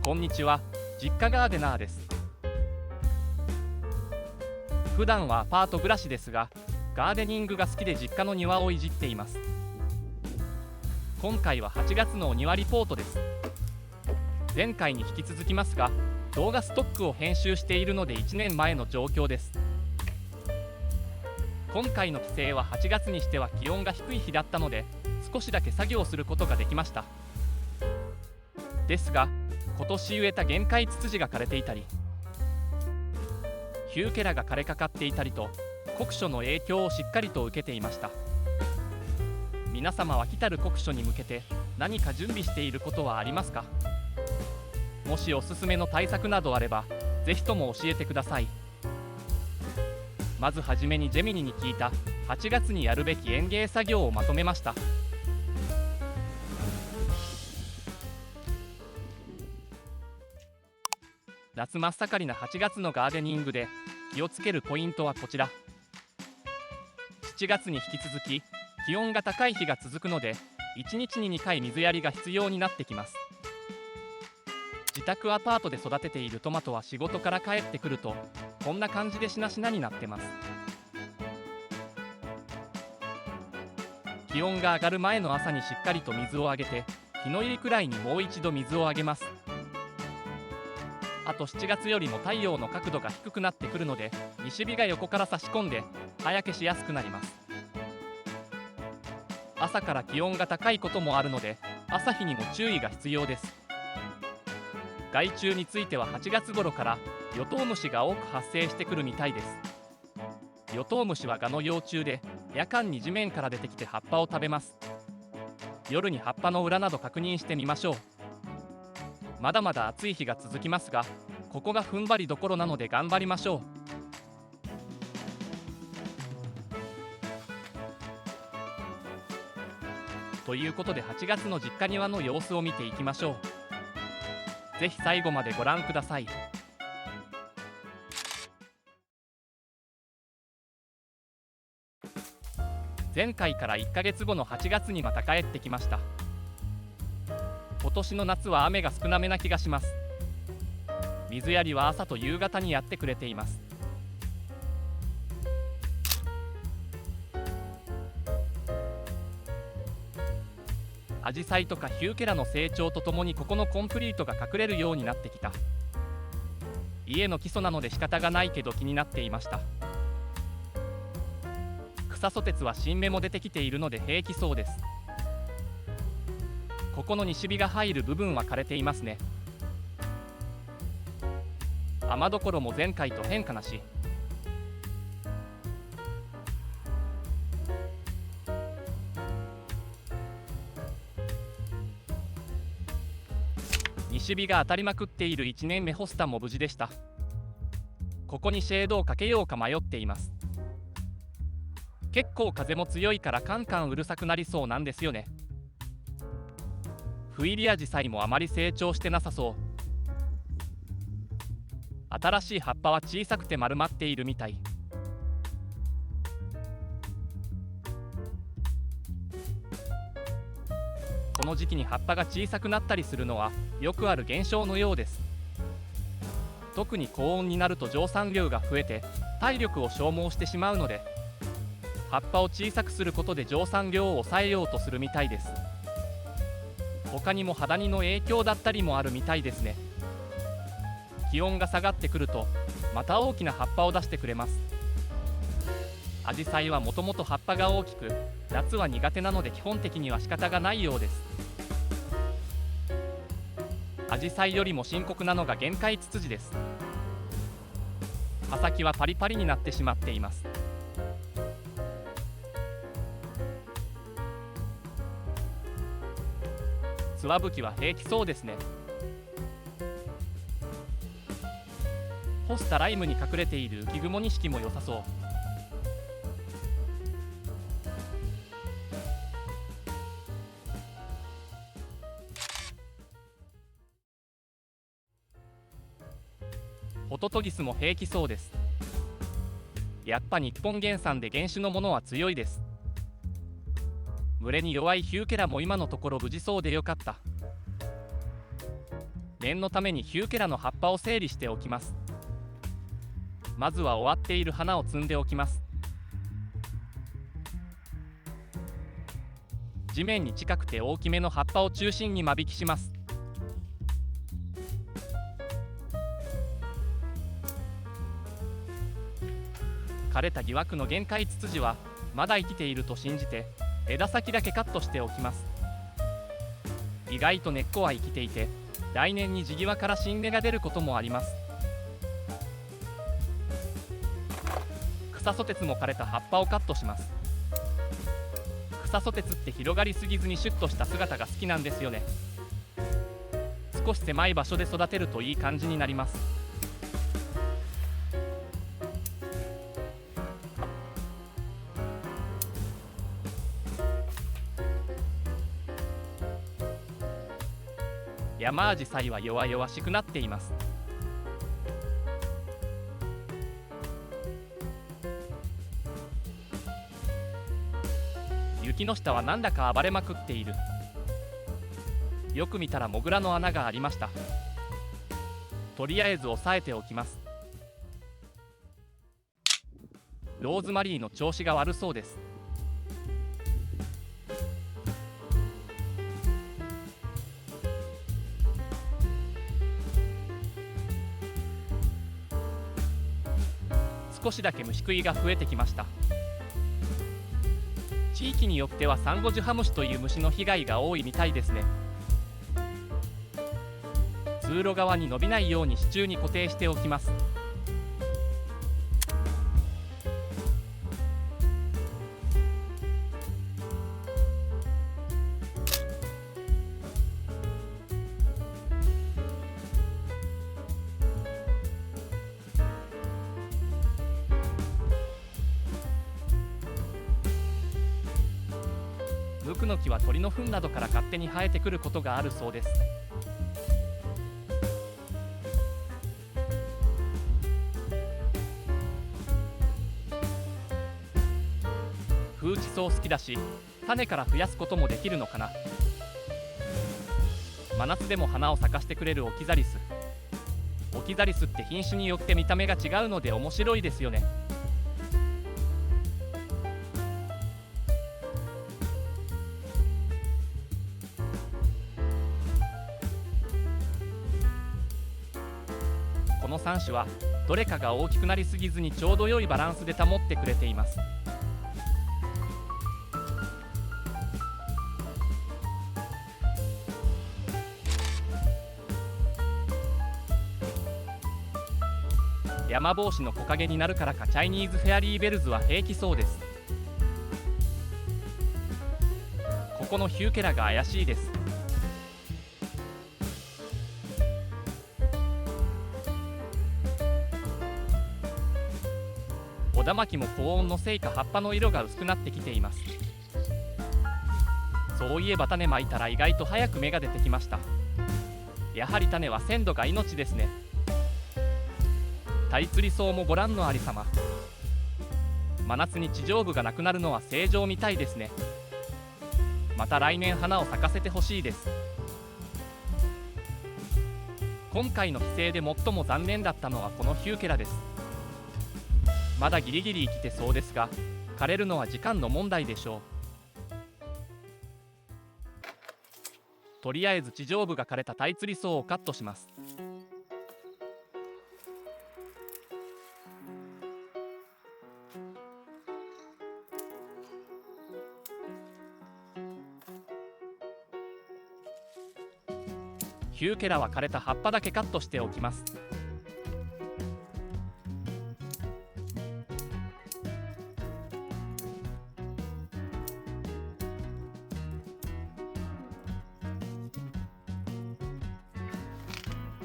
こんにちは、実家ガーデナーです。普段はアパート暮らしですが、ガーデニングが好きで実家の庭をいじっています。今回は8月のお庭リポートです。前回に引き続きますが、動画ストックを編集しているので1年前の状況です。今回の帰省は8月にしては気温が低い日だったので、少しだけ作業することができました。ですが、今年植えた玄界ツツジが枯れていたり、ヒューケラが枯れかかっていたりと、酷暑の影響をしっかりと受けていました。皆様は来たる酷暑に向けて何か準備していることはありますか？もしおすすめの対策などあれば、ぜひとも教えてください。まずはじめにジェミニに聞いた8月にやるべき園芸作業をまとめました。夏真っ盛りな8月のガーデニングで気をつけるポイントはこちら。7月に引き続き気温が高い日が続くので、1日に2回水やりが必要になってきます。自宅アパートで育てているトマトは仕事から帰ってくるとこんな感じでしなしなになってます。気温が上がる前の朝にしっかりと水をあげて、日の入りくらいにもう一度水をあげます。あと7月よりも太陽の角度が低くなってくるので、西日が横から差し込んで葉焼けしやすくなります。朝から気温が高いこともあるので、朝日にも注意が必要です。害虫については8月頃からヨトウムシが多く発生してくるみたいです。ヨトウムシはガの幼虫で、夜間に地面から出てきて葉っぱを食べます。夜に葉っぱの裏など確認してみましょう。まだまだ暑い日が続きますが、ここが踏ん張りどころなので頑張りましょう。ということで8月の実家庭の様子を見ていきましょう。ぜひ最後までご覧ください。前回から1ヶ月後の8月にまた帰ってきました。今年の夏は雨が少なめな気がします。水やりは朝と夕方にやってくれています。アジサイとかヒューケラの成長とともにここのコンクリートが隠れるようになってきた。家の基礎なので仕方がないけど気になっていました。草ソテツは新芽も出てきているので平気そうです。ここの西日が入る部分は枯れていますね。雨どころも前回と変化なし。西日が当たりまくっている1年目ホスタも無事でした。ここにシェードをかけようか迷っています。結構風も強いからカンカンうるさくなりそうなんですよね。フイリアジサイもあまり成長してなさそう。新しい葉っぱは小さくて丸まっているみたい。この時期に葉っぱが小さくなったりするのはよくある現象のようです。特に高温になると蒸散量が増えて体力を消耗してしまうので、葉っぱを小さくすることで蒸散量を抑えようとするみたいです。他にも肌にの影響だったりもあるみたいですね。気温が下がってくるとまた大きな葉っぱを出してくれます。アジサイはもともと葉っぱが大きく、夏は苦手なので基本的には仕方がないようです。アジサイよりも深刻なのが玄界ツツジです。葉先はパリパリになってしまっています。ツワブキは平気そうですね。干したライムに隠れている浮雲錦も良さそう。ホトトギスも平気そうです。やっぱ日本原産で原種のものは強いです。群れに弱いヒューケラも今のところ無事そうでよかった。念のためにヒューケラの葉っぱを整理しておきます。まずは終わっている花を摘んでおきます。地面に近くて大きめの葉っぱを中心に間引きします。枯れた疑惑の限界ツツジはまだ生きていると信じて枝先だけカットしておきます。意外と根っこは生きていて、来年に地際から新芽が出ることもあります。草ソテツも枯れた葉っぱをカットします。草ソテツって広がりすぎずにシュッとした姿が好きなんですよね。少し狭い場所で育てるといい感じになります。ヤマアジサイは弱々しくなっています。雪の下はなんだか暴れまくっている。よく見たらモグラの穴がありました。とりあえず押さえておきます。ローズマリーの調子が悪そうです。少しだけ虫食いが増えてきました。地域によってはサンゴジュハムシという虫の被害が多いみたいですね。通路側に伸びないように支柱に固定しておきます。ムクノキは鳥の糞などから勝手に生えてくることがあるそうです。フウチソウ好きだし、種から増やすこともできるのかな。真夏でも花を咲かしてくれるオキザリス。オキザリスって品種によって見た目が違うので面白いですよね。この3種はどれかが大きくなりすぎずにちょうど良いバランスで保ってくれています。山帽子の木陰になるからかチャイニーズフェアリーベルズは平気そうです。ここのヒューケラが怪しいです。小田巻も高温のせいか葉っぱの色が薄くなってきています。そういえば種まいたら意外と早く芽が出てきました。やはり種は鮮度が命ですね。タイツリソウもご覧のありさま。真夏に地上部がなくなるのは正常みたいですね。また来年花を咲かせてほしいです。今回の帰省で最も残念だったのはこのヒューケラです。まだギリギリ生きてそうですが、枯れるのは時間の問題でしょう。とりあえず地上部が枯れたタイツリソウをカットします。ヒューケラは枯れた葉っぱだけカットしておきます。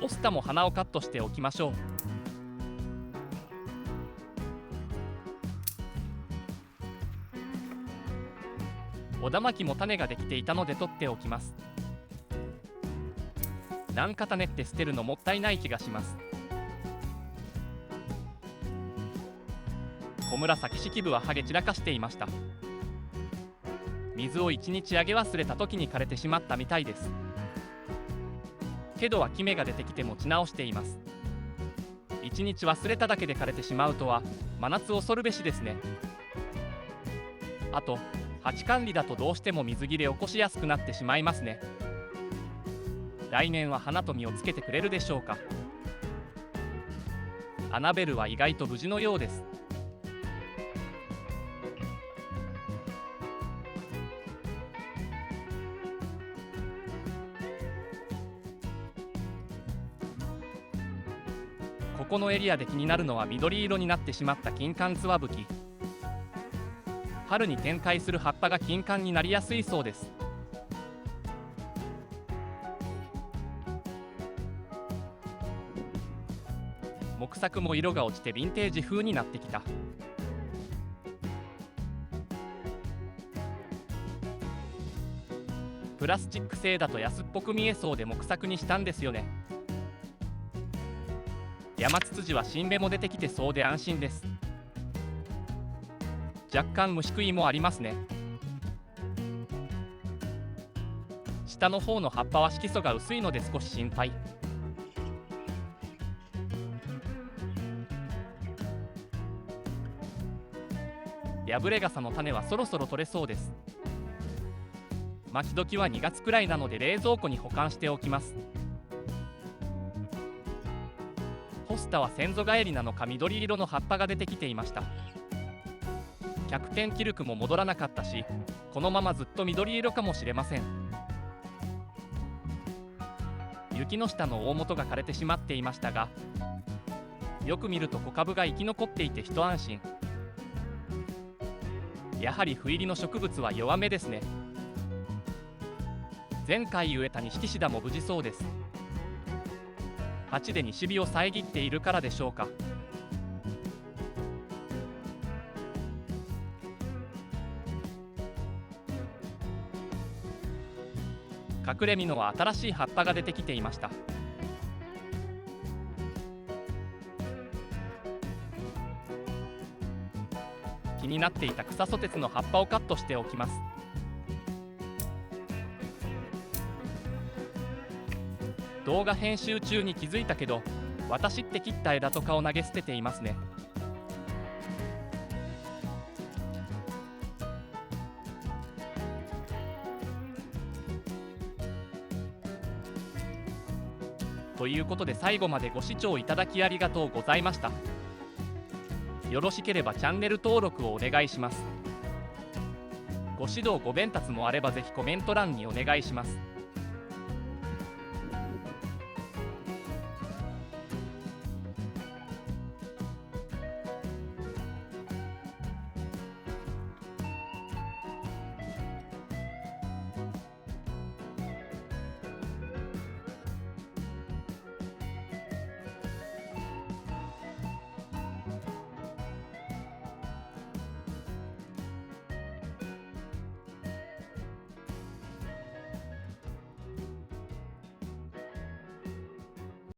オスタも花をカットしておきましょう。小田巻も種ができていたので取っておきます。なんか種って捨てるのもったいない気がします。小紫式部はハゲ散らかしていました。水を1日あげ忘れた時に枯れてしまったみたいです。けど脇芽が出てきて持ち直しています。1日忘れただけで枯れてしまうとは真夏恐るべしですね。あと鉢管理だとどうしても水切れ起こしやすくなってしまいますね。来年は花と実をつけてくれるでしょうか。アナベルは意外と無事のようです。ここのエリアで気になるのは緑色になってしまった金柑ツワブキ。春に展開する葉っぱが金柑になりやすいそうです。木作も色が落ちてヴィンテージ風になってきた。プラスチック製だと安っぽく見えそうで木作にしたんですよね。山ツツジは新芽も出てきてそうで安心です。若干虫食いもありますね。下の方の葉っぱは色素が薄いので少し心配。破れ傘の種はそろそろ取れそうです。待ち時は2月くらいなので冷蔵庫に保管しておきます。ホスタは先祖返りなのか緑色の葉っぱが出てきていました。100点キルクも戻らなかったし、このままずっと緑色かもしれません。雪の下の大元が枯れてしまっていましたが、よく見ると小株が生き残っていて一安心。やはり斑入りの植物は弱めですね。前回植えた錦シダも無事そうです。鉢で西日を遮っているからでしょうか。隠れ蓑は新しい葉っぱが出てきていました。気になっていた草ソテツの葉っぱをカットしておきます。動画編集中に気づいたけど、私って切った枝とかを投げ捨てていますね。ということで最後までご視聴いただきありがとうございました。よろしければチャンネル登録をお願いします。ご指導ご鞭撻もあればぜひコメント欄にお願いします。